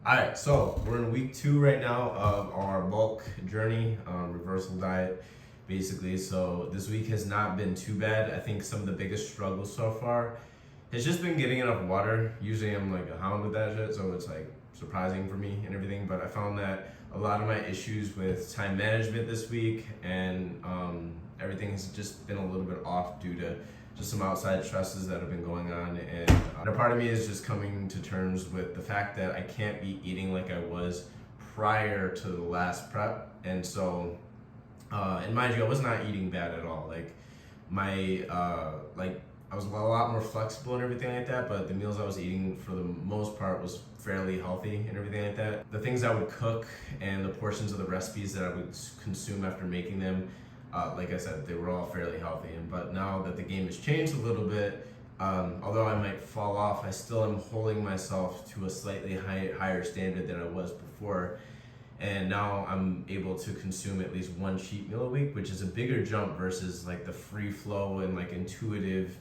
Alright, so we're in week 2 right now of our bulk journey, reversal diet, basically. So this week has not been too bad. I think some of the biggest struggles so far has just been getting enough water. Usually I'm like a hound with that shit, so it's like surprising for me and everything. But I found that a lot of my issues with time management this week and everything has just been a little bit off due to just some outside stresses that have been going on, and a part of me is just coming to terms with the fact that I can't be eating like I was prior to the last prep. And so and mind you, I was not eating bad at all. Like my I was a lot more flexible and everything like that, but the meals I was eating for the most part was fairly healthy and everything like that. The things I would cook and the portions of the recipes that I would consume after making them, like I said, they were all fairly healthy. But now that the game has changed a little bit, although I might fall off, I still am holding myself to a slightly higher standard than I was before. And now I'm able to consume at least one cheat meal a week, which is a bigger jump versus like the free flow and like intuitive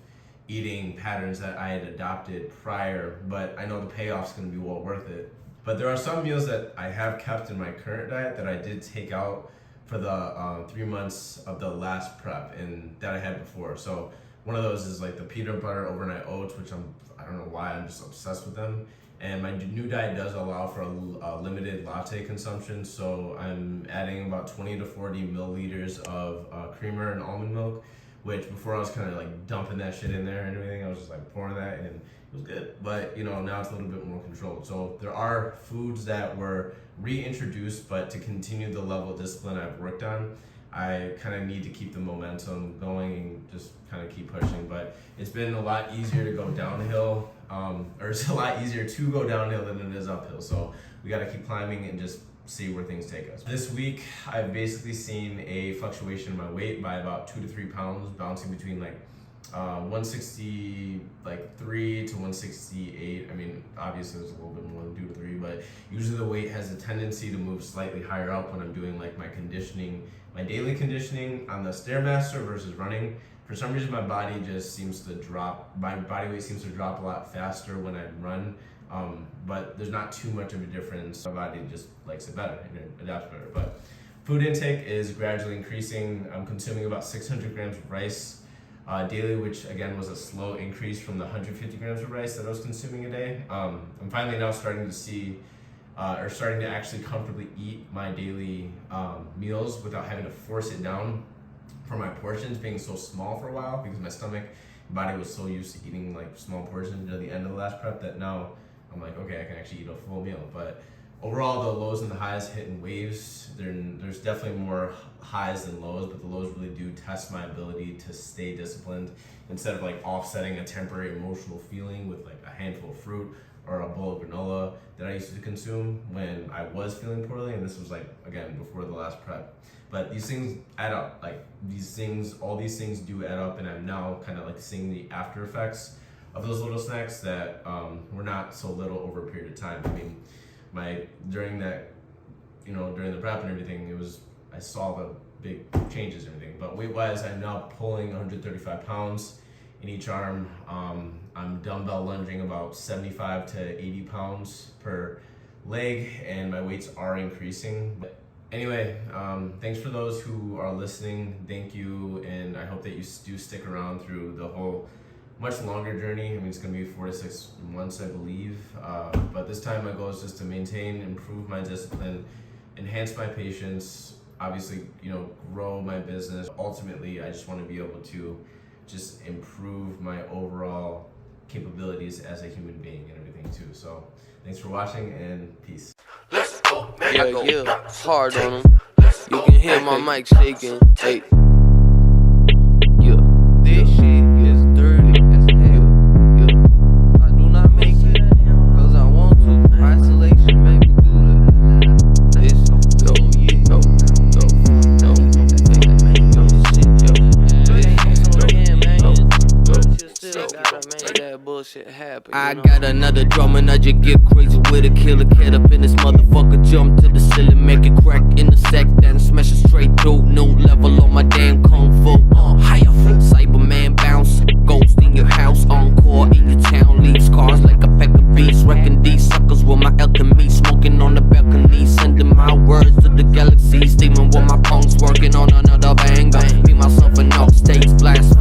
eating patterns that I had adopted prior. But I know the payoff's gonna be well worth it. But there are some meals that I have kept in my current diet that I did take out for the 3 months of the last prep and that I had before. So one of those is like the peanut butter overnight oats, which I don't know why, I'm just obsessed with them. And my new diet does allow for a limited latte consumption, so I'm adding about 20 to 40 milliliters of creamer and almond milk, which before I was kind of like dumping that shit in there and everything. I was just like pouring that in. It was good, but you know, now it's a little bit more controlled. So there are foods that were reintroduced, but to continue the level of discipline I've worked on, I kind of need to keep the momentum going and just kind of keep pushing. But it's been a lot easier to go downhill, or it's a lot easier to go downhill than it is uphill. So we got to keep climbing and just see where things take us. This week, I've basically seen a fluctuation in my weight by about 2 to 3 pounds, bouncing between like 163 to 168. I mean, obviously there's a little bit more than 2 to 3, but usually the weight has a tendency to move slightly higher up when I'm doing like my conditioning, my daily conditioning on the Stairmaster versus running. For some reason, my body just seems to drop, my body weight seems to drop a lot faster when I run. But there's not too much of a difference. My body just likes it better and it adapts better. But food intake is gradually increasing. I'm consuming about 600 grams of rice daily, which again was a slow increase from the 150 grams of rice that I was consuming a day. I'm finally now starting to see, or starting to actually comfortably eat my daily meals without having to force it down for my portions being so small for a while, because my body was so used to eating like small portions near the end of the last prep that now I'm like, okay, I can actually eat a full meal. But overall, the lows and the highs hit in waves. There's definitely more highs than lows, but the lows really do test my ability to stay disciplined instead of like offsetting a temporary emotional feeling with like a handful of fruit or a bowl of granola that I used to consume when I was feeling poorly. And this was like, again, before the last prep. But these things add up. Like all these things do add up, and I'm now kind of like seeing the after effects of those little snacks that were not so little over a period of time. I mean, during the prep and everything, I saw the big changes and everything. But weight-wise, I'm now pulling 135 pounds in each arm. I'm dumbbell lunging about 75 to 80 pounds per leg, and my weights are increasing. But anyway, thanks for those who are listening. Thank you, and I hope that you do stick around through the whole much longer journey. I mean, it's gonna be 4 to 6 months, I believe. But this time my goal is just to maintain, improve my discipline, enhance my patience, obviously, grow my business. Ultimately, I just want to be able to just improve my overall capabilities as a human being and everything too. So thanks for watching, and peace. Let's go, man. Yeah, hard on them. You can hear my mic shaking. Hey. Yeah, this shit is dirty as hell. Yeah, I do not make it cause I want to. Isolation made me do that. This, yo, yeah, no, I got another drum and I just get crazy with a killer cat up in this motherfucker. Jump to the ceiling, make it crack in the sack, then smash it straight through. New level on my damn kung fu. Higher Cyberman bounce, ghost in your house, encore in your town, leave scars like a pack of beats. Wrecking these suckers with my alchemy, smoking with my punks working on another bang bang. Me, myself, and all states blast